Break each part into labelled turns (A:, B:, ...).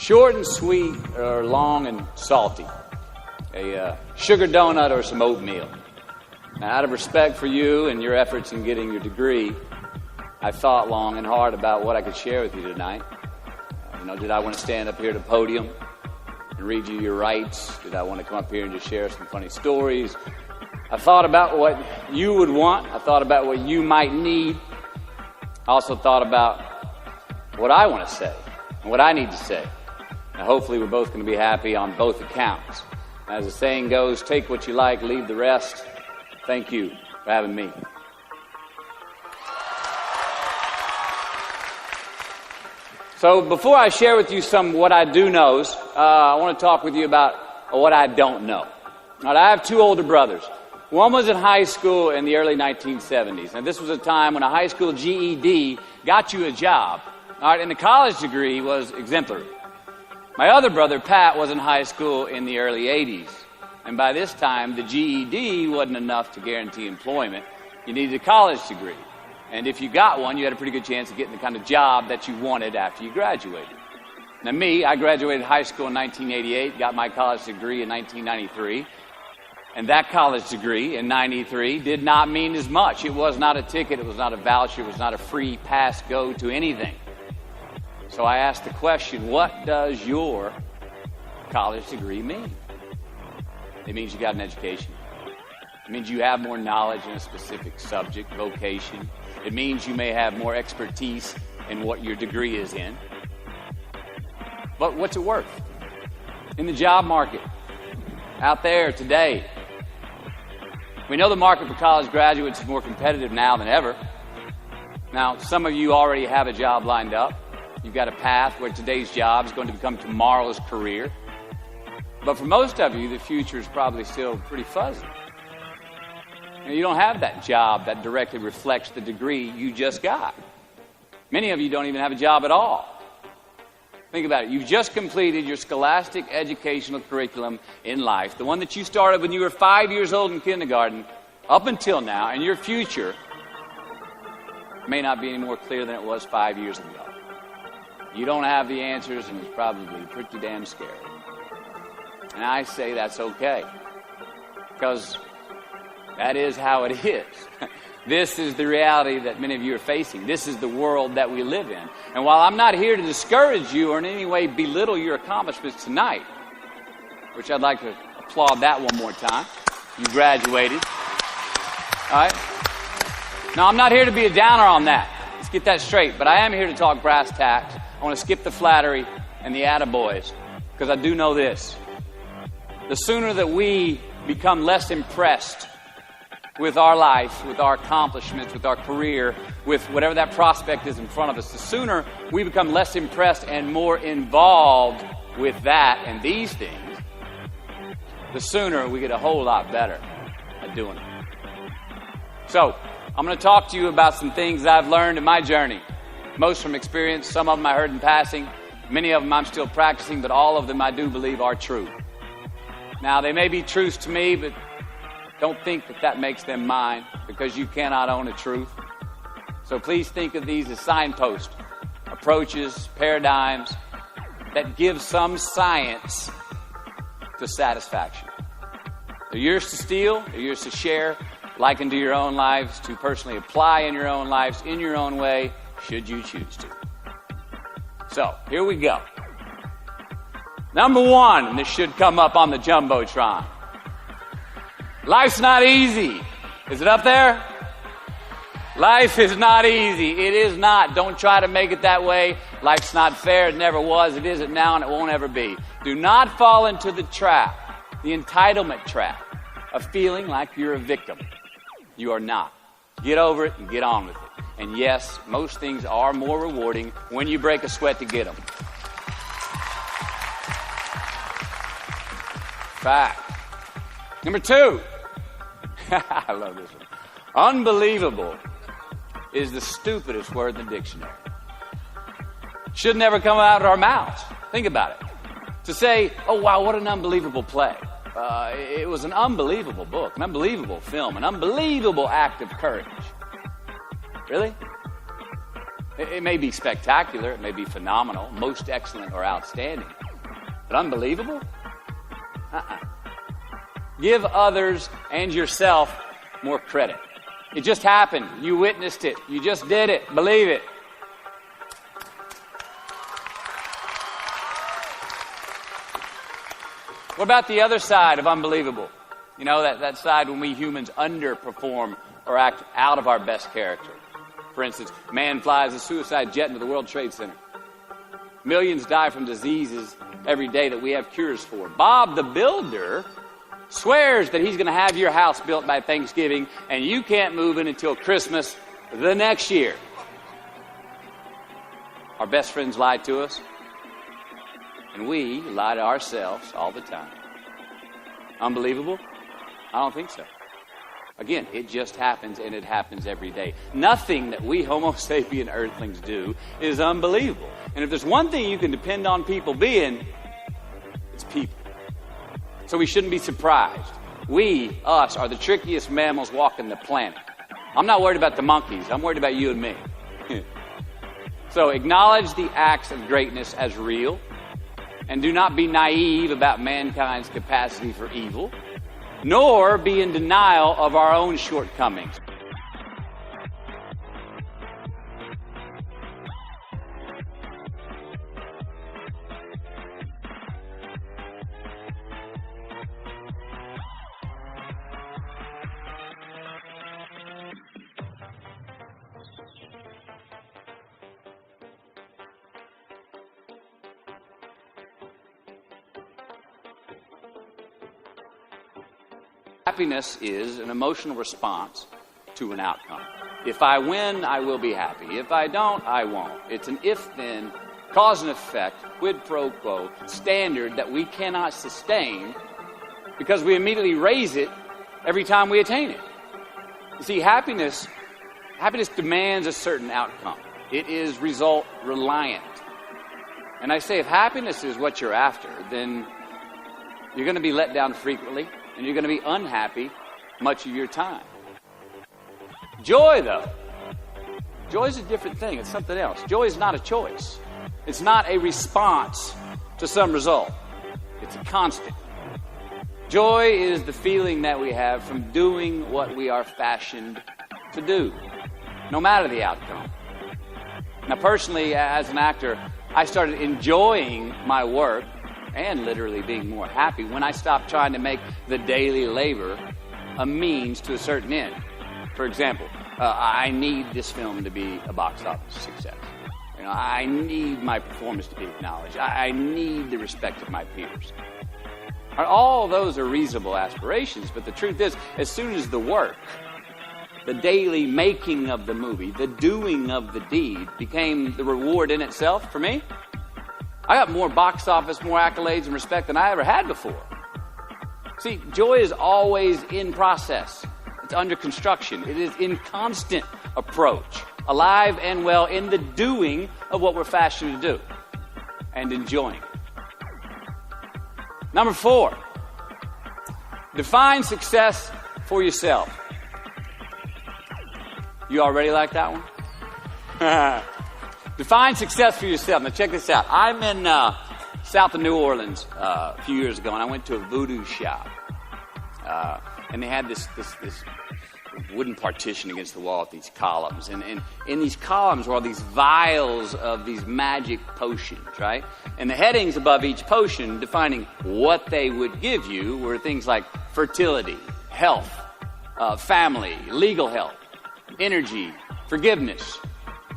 A: Short and sweet or long and salty. A sugar donut or some oatmeal. Now, out of respect for you and your efforts in getting your degree, I thought long and hard about what I could share with you tonight. Did I want to stand up here at the podium and read you your rights? Did I want to come up here and just share some funny stories? I thought about what you would want. I thought about what you might need. I also thought about what I want to say and what I need to say. Now, hopefully we're both going to be happy on both accounts. As the saying goes, take what you like, leave the rest. Thank you for having me. So before I share with you some what I do knows, I want to talk with you about what I don't know. Now, I have two older brothers. One was in high school in the early 1970s. And this was a time when a high school GED got you a job. All right, and the college degree was exemplary. My other brother, Pat, was in high school in the early 80s. And by this time, the GED wasn't enough to guarantee employment. You needed a college degree. And if you got one, you had a pretty good chance of getting the kind of job that you wanted after you graduated. Now me, I graduated high school in 1988, got my college degree in 1993. And that college degree in 93 did not mean as much. It was not a ticket, it was not a voucher, it was not a free pass go to anything. So I asked the question, what does your college degree mean? It means you got an education. It means you have more knowledge in a specific subject, vocation. It means you may have more expertise in what your degree is in. But what's it worth? In the job market, out there today, we know the market for college graduates is more competitive now than ever. Now, some of you already have a job lined up. You've got a path where today's job is going to become tomorrow's career. But for most of you, the future is probably still pretty fuzzy. You don't have that job that directly reflects the degree you just got. Many of you don't even have a job at all. Think about it. You've just completed your scholastic educational curriculum in life, the one that you started when you were 5 years old in kindergarten, up until now, and your future may not be any more clear than it was 5 years ago. You don't have the answers, and it's probably pretty damn scary. And I say that's okay, because that is how it is. This is the reality that many of you are facing. This is the world that we live in. And while I'm not here to discourage you or in any way belittle your accomplishments tonight, which I'd like to applaud that one more time. You graduated. All right? Now, I'm not here to be a downer on that. Let's get that straight. But I am here to talk brass tacks. I want to skip the flattery and the attaboys, because I do know this. The sooner that we become less impressed with our life, with our accomplishments, with our career, with whatever that prospect is in front of us, the sooner we become less impressed and more involved with that and these things, the sooner we get a whole lot better at doing it. So, I'm going to talk to you about some things I've learned in my journey. Most from experience, some of them I heard in passing, many of them I'm still practicing, but all of them I do believe are true. Now, they may be truths to me, but don't think that that makes them mine, because you cannot own a truth. So please think of these as signposts, approaches, paradigms that give some science to satisfaction. They're yours to steal, they're yours to share, like into your own lives, to personally apply in your own lives, in your own way, should you choose to. So, here we go. Number one, and this should come up on the Jumbotron. Life's not easy. Is it up there? Life is not easy. It is not. Don't try to make it that way. Life's not fair. It never was. It isn't now, and it won't ever be. Do not fall into the trap, the entitlement trap, of feeling like you're a victim. You are not. Get over it and get on with it. And yes, most things are more rewarding when you break a sweat to get them. Fact. Number two. I love this one. Unbelievable is the stupidest word in the dictionary. Should never come out of our mouths. Think about it. To say, oh wow, what an unbelievable play. It was an unbelievable book, an unbelievable film, an unbelievable act of courage. Really? It may be spectacular, it may be phenomenal, most excellent or outstanding. But unbelievable? Give others and yourself more credit. It just happened. You witnessed it. You just did it. Believe it. What about the other side of unbelievable? You know, that side when we humans underperform or act out of our best character. For instance, man flies a suicide jet into the World Trade Center. Millions die from diseases every day that we have cures for. Bob the Builder swears that he's going to have your house built by Thanksgiving, and you can't move in until Christmas the next year. Our best friends lie to us, and we lie to ourselves all the time. Unbelievable? I don't think so. Again, it just happens, and it happens every day. Nothing that we Homo sapien earthlings do is unbelievable. And if there's one thing you can depend on people being, it's people. So we shouldn't be surprised. We, us, are the trickiest mammals walking the planet. I'm not worried about the monkeys. I'm worried about you and me. So acknowledge the acts of greatness as real, and do not be naive about mankind's capacity for evil, nor be in denial of our own shortcomings. Happiness is an emotional response to an outcome. If I win, I will be happy. If I don't, I won't. It's an if-then, cause and effect, quid pro quo standard that we cannot sustain because we immediately raise it every time we attain it. You see, happiness demands a certain outcome. It is result reliant. And I say if happiness is what you're after, then you're going to be let down frequently, and you're going to be unhappy much of your time. Joy, though. Joy is a different thing. It's something else. Joy is not a choice. It's not a response to some result. It's a constant. Joy is the feeling that we have from doing what we are fashioned to do, no matter the outcome. Now, personally, as an actor, I started enjoying my work and literally being more happy when I stopped trying to make the daily labor a means to a certain end. For example, I need this film to be a box office success. You know, I need my performance to be acknowledged. I need the respect of my peers. All those are reasonable aspirations, but the truth is, as soon as the work, the daily making of the movie, the doing of the deed became the reward in itself for me, I got more box office, more accolades and respect than I ever had before. See, joy is always in process. It's under construction. It is in constant approach, alive and well in the doing of what we're fashioned to do and enjoying. Number 4, define success for yourself. You already like that one? Define success for yourself. Now check this out. I'm in south of New Orleans a few years ago, and I went to a voodoo shop. And they had this wooden partition against the wall with these columns. And in these columns were all these vials of these magic potions, right? And the headings above each potion defining what they would give you were things like fertility, health, family, legal help, energy, forgiveness,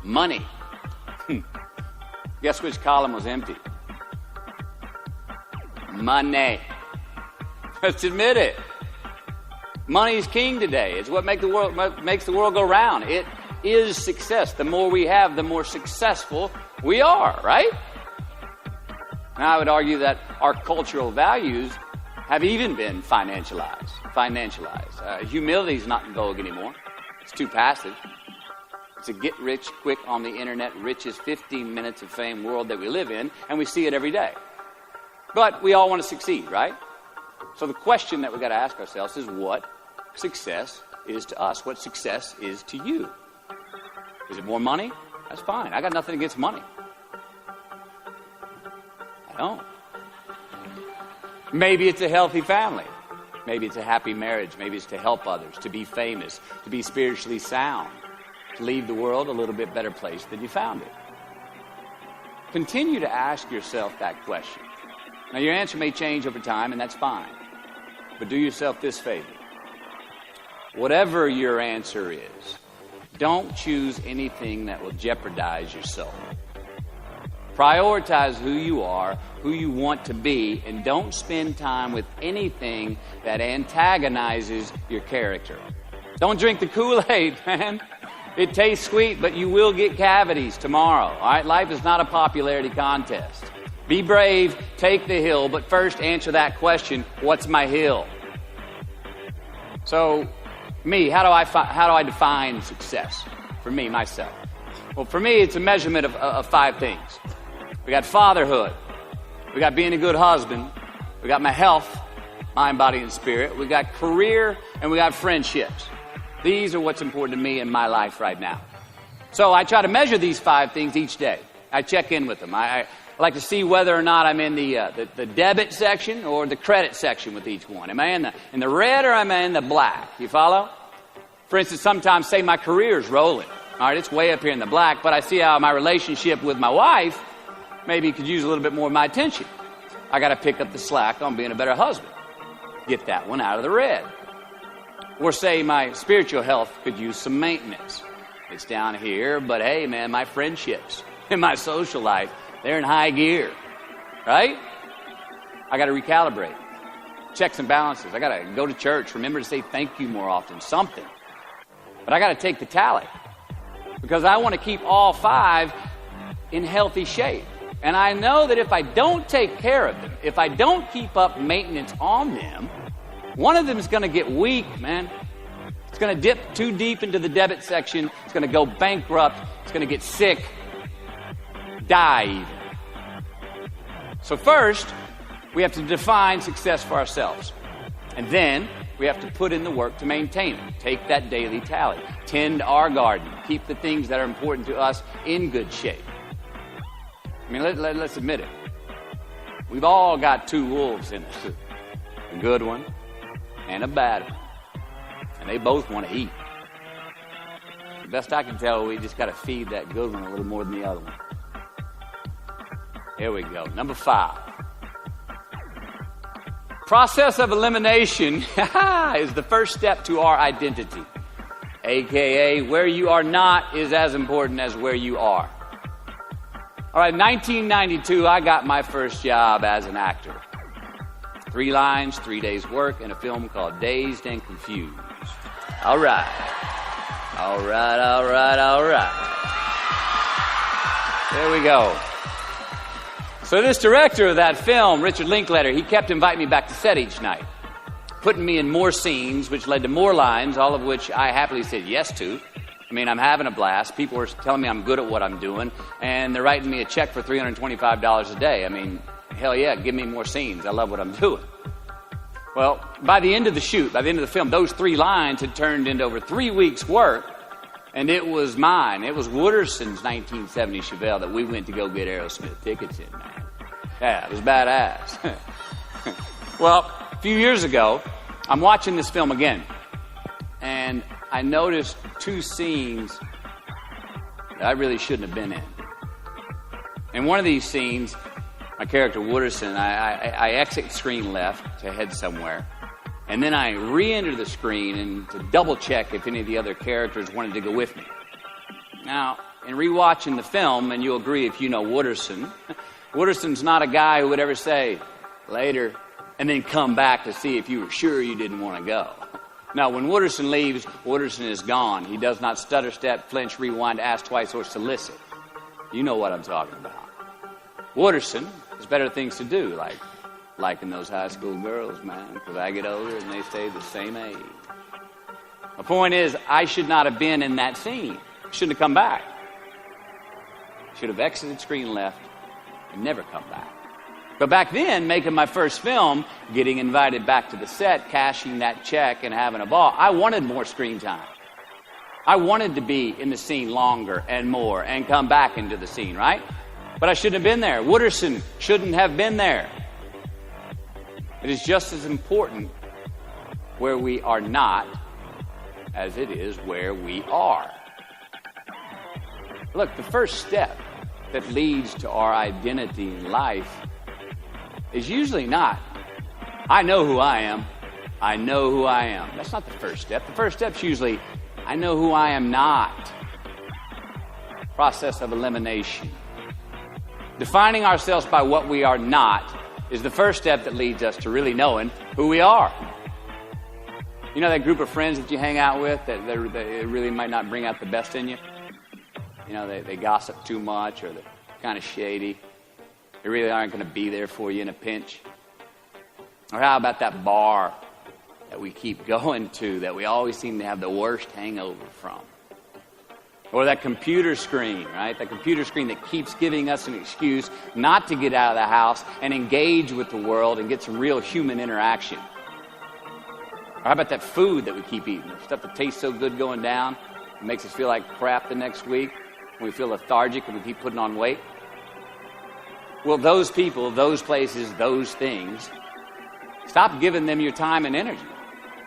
A: money. Guess which column was empty? Money. Let's admit it. Money is king today. It's what makes the world go round. It is success. The more we have, the more successful we are, right? Now, I would argue that our cultural values have even been financialized. Humility is not in vogue anymore. It's too passive. It's a get-rich-quick on the internet, richest 15 minutes of fame world that we live in, and we see it every day. But we all want to succeed, right? So the question that we've got to ask ourselves is what success is to us, what success is to you. Is it more money? That's fine. I got nothing against money. I don't. Maybe it's a healthy family. Maybe it's a happy marriage. Maybe it's to help others, to be famous, to be spiritually sound, to leave the world a little bit better place than you found it. Continue to ask yourself that question. Now, your answer may change over time, and that's fine. But do yourself this favor. Whatever your answer is, don't choose anything that will jeopardize your soul. Prioritize who you are, who you want to be, and don't spend time with anything that antagonizes your character. Don't drink the Kool-Aid, man. It tastes sweet, but you will get cavities tomorrow. All right? Life is not a popularity contest. Be brave, take the hill, but first answer that question, what's my hill? So, how do I define success? For me, myself. Well, for me, it's a measurement of 5 things. We got fatherhood. We got being a good husband. We got my health, mind, body, and spirit. We got career, and we got friendships. These are what's important to me in my life right now. So I try to measure these 5 things each day. I check in with them. I like to see whether or not I'm in the debit section or the credit section with each one. Am I in the red or am I in the black? You follow? For instance, sometimes say my career is rolling. All right, it's way up here in the black, but I see how my relationship with my wife maybe could use a little bit more of my attention. I got to pick up the slack on being a better husband. Get that one out of the red. Or say my spiritual health could use some maintenance. It's down here, but hey, man, my friendships and my social life, they're in high gear, right? I got to recalibrate. Checks and balances. I got to go to church. Remember to say thank you more often. Something. But I got to take the tally because I want to keep all 5 in healthy shape. And I know that if I don't take care of them, if I don't keep up maintenance on them, one of them is going to get weak, man. It's going to dip too deep into the debit section. It's going to go bankrupt. It's going to get sick. Die even. So first, we have to define success for ourselves. And then we have to put in the work to maintain it. Take that daily tally. Tend our garden. Keep the things that are important to us in good shape. I mean, let's admit it. We've all got 2 wolves in us. A good one and a bad one. And they both want to eat. The best I can tell, we just got to feed that good one a little more than the other one. Here we go. Number 5. Process of elimination is the first step to our identity. AKA, where you are not is as important as where you are. All right, 1992, I got my first job as an actor. 3 lines, 3 days work in a film called Dazed and Confused. All right. All right, all right, all right. There we go. So this director of that film, Richard Linklater, he kept inviting me back to set each night, putting me in more scenes, which led to more lines, all of which I happily said yes to. I mean, I'm having a blast. People are telling me I'm good at what I'm doing, and they're writing me a check for $325 a day. I mean, hell yeah, give me more scenes. I love what I'm doing. Well, by the end of the shoot, by the end of the film, those 3 lines had turned into over 3 weeks' work, and it was mine. It was Wooderson's 1970 Chevelle that we went to go get Aerosmith tickets in, man. Yeah, it was badass. Well, a few years ago, I'm watching this film again, and I noticed 2 scenes that I really shouldn't have been in. In one of these scenes, my character Wooderson, I exit screen left to head somewhere, and then I re-enter the screen and to double check if any of the other characters wanted to go with me. Now, in rewatching the film, and you'll agree if you know Wooderson, Wooderson's not a guy who would ever say, later, and then come back to see if you were sure you didn't want to go. Now, when Wooderson leaves, Wooderson is gone. He does not stutter, step, flinch, rewind, ask twice, or solicit. You know what I'm talking about. Wooderson has better things to do, like liking those high school girls, man, because I get older and they stay the same age. My point is, I should not have been in that scene. I shouldn't have come back. Should have exited screen left and never come back. But back then, making my first film, getting invited back to the set, cashing that check and having a ball, I wanted more screen time. I wanted to be in the scene longer and more and come back into the scene, right? But I shouldn't have been there. Wooderson shouldn't have been there. It is just as important where we are not as it is where we are. Look, the first step that leads to our identity in life is usually not, I know who I am. I know who I am. That's not the first step. The first step's usually, I know who I am not. Process of elimination. Defining ourselves by what we are not is the first step that leads us to really knowing who we are. You know that group of friends that you hang out with that they really might not bring out the best in you? You know, they gossip too much, or they're kind of shady. They really aren't going to be there for you in a pinch. Or how about that bar that we keep going to that we always seem to have the worst hangover from? Or that computer screen, right? That computer screen that keeps giving us an excuse not to get out of the house and engage with the world and get some real human interaction. Or how about that food that we keep eating? The stuff that tastes so good going down, it makes us feel like crap the next week. We feel lethargic and we keep putting on weight. Well, those people, those places, those things, stop giving them your time and energy.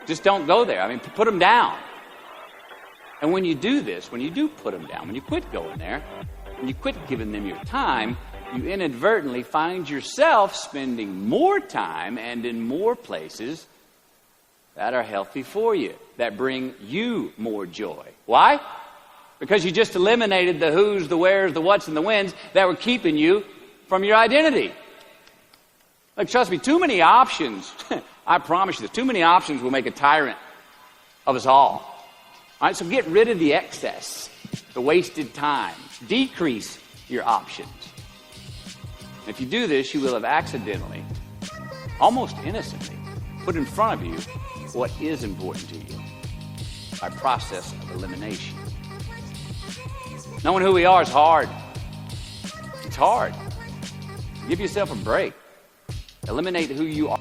A: Just don't go there. I mean, put them down. And when you do this, when you do put them down, when you quit going there, when you quit giving them your time, you inadvertently find yourself spending more time and in more places that are healthy for you, that bring you more joy. Why? Because you just eliminated the who's, the where's, the what's, and the when's that were keeping you from your identity. Like, trust me, too many options, I promise you this, too many options will make a tyrant of us all. All right, so get rid of the excess, the wasted time. Decrease your options. And if you do this, you will have accidentally, almost innocently, put in front of you what is important to you by process of elimination. Knowing who we are is hard. It's hard. Give yourself a break. Eliminate who you are.